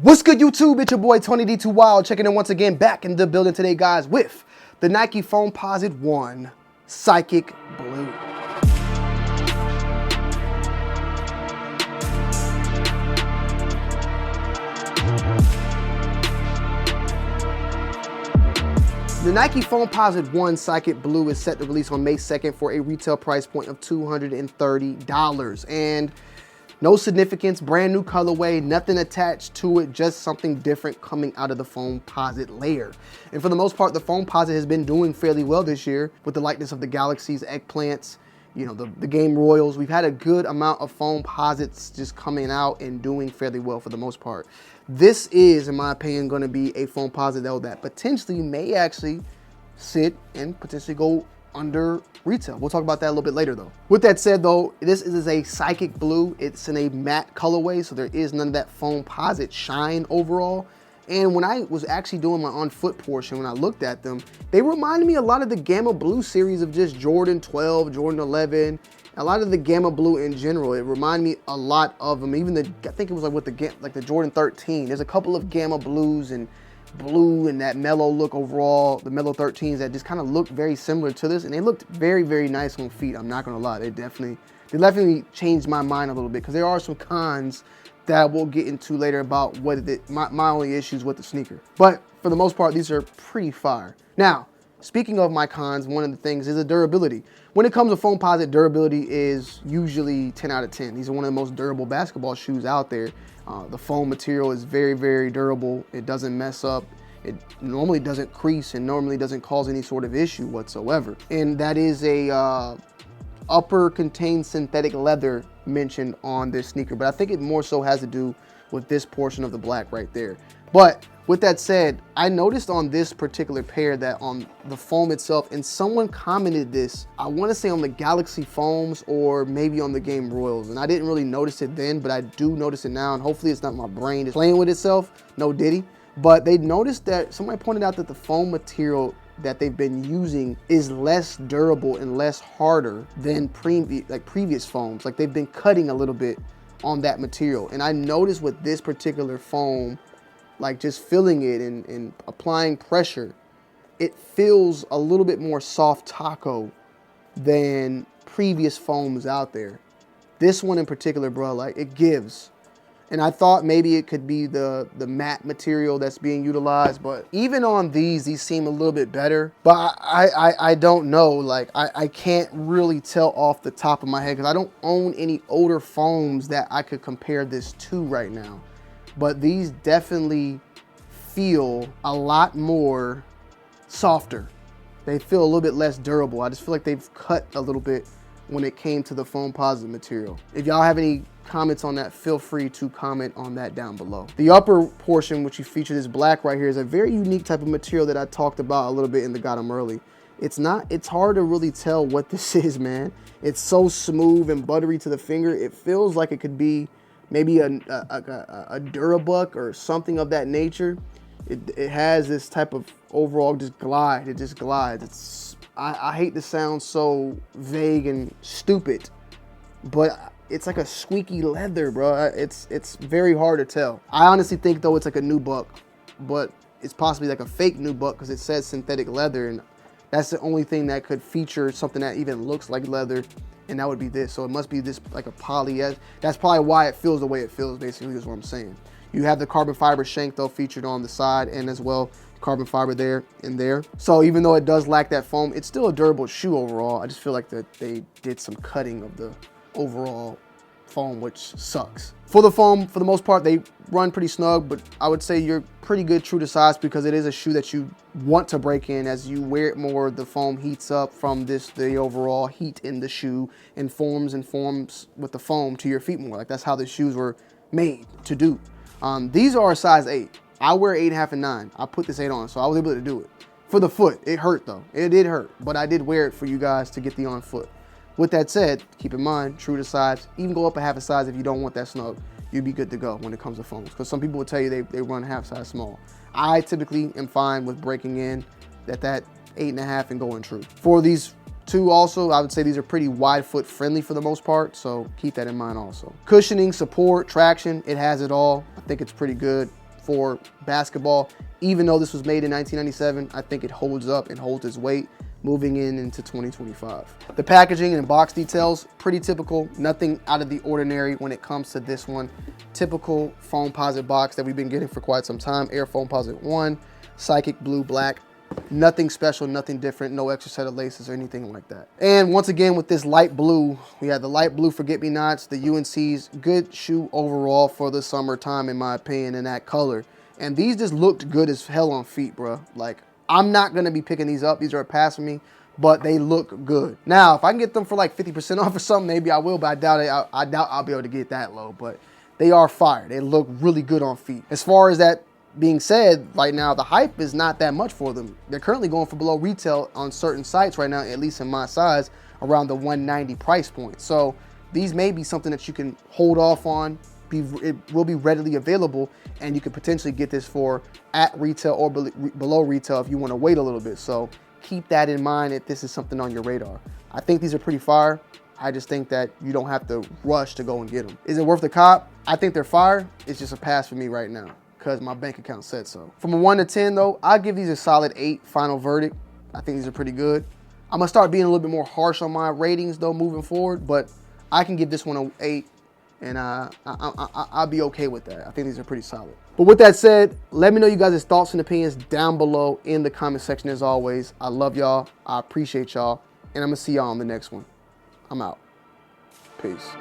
What's good, YouTube? It's your boy Tony D2 Wild, checking in once again, back in the building today, guys, with the Nike Foamposite One Psychic Blue. The Nike Foamposite One Psychic Blue is set to release on May 2nd for a retail price point of $230. And no significance, brand new colorway, nothing attached to it, just something different coming out of the Foamposite layer. And for the most part, the Foamposite has been doing fairly well this year with the likeness of the galaxies, eggplants, you know, the game royals. We've had a good amount of Foamposites just coming out and doing fairly well for the most part. This is, in my opinion, going to be a Foamposite though that potentially may actually sit and potentially go under retail. We'll talk about that a little bit later though. With that said though, this is a Psychic Blue. It's in a matte colorway, so there is none of that Foamposite shine overall. And when I was actually doing my on foot portion, when I looked at them, they reminded me a lot of the Gamma Blue series of just Jordan 12, Jordan 11, a lot of the Gamma Blue in general. It reminded me a lot of them. Even I think it was like with the Jordan 13. There's a couple of Gamma Blues and blue and that mellow look overall, the mellow 13s that just kind of look very similar to this, and they looked very, very nice on feet. I'm not gonna lie, they definitely changed my mind a little bit, because there are some cons that we'll get into later about what my only issues with the sneaker. But for the most part, these are pretty fire. Now, speaking of my cons, one of the things is the durability. When it comes to Foamposite, durability is usually 10 out of 10. These are one of the most durable basketball shoes out there. The foam material is very, very durable. It doesn't mess up. It normally doesn't crease and normally doesn't cause any sort of issue whatsoever. And that is a upper contained synthetic leather mentioned on this sneaker, but I think it more so has to do with this portion of the black right there. But with that said, I noticed on this particular pair that on the foam itself, and someone commented this, I want to say on the Galaxy Foams or maybe on the Game Royals, and I didn't really notice it then, but I do notice it now, and hopefully it's not my brain is playing with itself, no diddy. But they noticed that somebody pointed out that the foam material that they've been using is less durable and less harder than previous foams. Like they've been cutting a little bit on that material. And I noticed with this particular foam, like just feeling it and applying pressure, it feels a little bit more soft taco than previous foams out there. This one in particular, bro, like it gives. And I thought maybe it could be the matte material that's being utilized, but even on these seem a little bit better. But I don't know, like I can't really tell off the top of my head because I don't own any older foams that I could compare this to right now. But these definitely feel a lot more softer. They feel a little bit less durable. I just feel like they've cut a little bit when it came to the Foamposite material. If y'all have any comments on that, feel free to comment on that down below. The upper portion, which you feature this black right here, is a very unique type of material that I talked about a little bit in the Got 'em Early. It's hard to really tell what this is, man. It's so smooth and buttery to the finger. It feels like it could be maybe a Durabuck or something of that nature. It has this type of overall just glide. It just glides. I hate to sound so vague and stupid, but it's like a squeaky leather, bro. It's very hard to tell. I honestly think though it's like a nubuck, but it's possibly like a fake nubuck because it says synthetic leather, and that's the only thing that could feature something that even looks like leather, and that would be this. So it must be this like a poly. That's probably why it feels the way it feels, basically, is what I'm saying. You have the carbon fiber shank though featured on the side, and as well carbon fiber there and there. So even though it does lack that foam, it's still a durable shoe overall. I just feel like that they did some cutting of the overall foam, which sucks. For the foam, for the most part, they run pretty snug, but I would say you're pretty good true to size because it is a shoe that you want to break in. As you wear it more, the foam heats up from the overall heat in the shoe and forms with the foam to your feet more. Like that's how the shoes were made to do. These are a size 8. I wear 8.5 and 9. I put this 8 on, so I was able to do it. For the foot, it hurt though. It did hurt, but I did wear it for you guys to get the on foot. With that said, keep in mind, true to size, even go up a half a size if you don't want that snug, you'd be good to go when it comes to foams. Because some people will tell you they run half size small. I typically am fine with breaking in that 8.5 and going true. For these two also, I would say these are pretty wide foot friendly for the most part, so keep that in mind also. Cushioning, support, traction, it has it all. I think it's pretty good. for basketball. Even though this was made in 1997, I think it holds up and holds its weight moving into 2025. The packaging and box details, pretty typical. Nothing out of the ordinary when it comes to this one. Typical Foamposite box that we've been getting for quite some time. Air Foamposite One, Psychic Blue Black. Nothing special, nothing different, no extra set of laces or anything like that. And once again, with this light blue, we had the light blue forget-me-nots, the UNC's. Good shoe overall for the summertime, in my opinion, in that color. And these just looked good as hell on feet, bro. Like, I'm not gonna be picking these up. These are a pass for me, but they look good. Now, if I can get them for like 50% off or something, maybe I will, but I doubt it. I doubt I'll be able to get that low, but they are fire. They look really good on feet. As far as that being said, right now, the hype is not that much for them. They're currently going for below retail on certain sites right now, at least in my size, around the 190 price point. So these may be something that you can hold off on. It will be readily available, and you could potentially get this for at retail or below retail if you want to wait a little bit. So keep that in mind if this is something on your radar. I think these are pretty fire. I just think that you don't have to rush to go and get them. Is it worth the cop? I think they're fire. It's just a pass for me right now because my bank account said so. From a 1 to 10 though, I'll give these a solid 8 final verdict. I think these are pretty good. I'm gonna start being a little bit more harsh on my ratings though moving forward, but I can give this one an 8 and I'll be okay with that. I think these are pretty solid. But with that said, let me know you guys' thoughts and opinions down below in the comment section as always. I love y'all, I appreciate y'all, and I'm gonna see y'all on the next one. I'm out. Peace.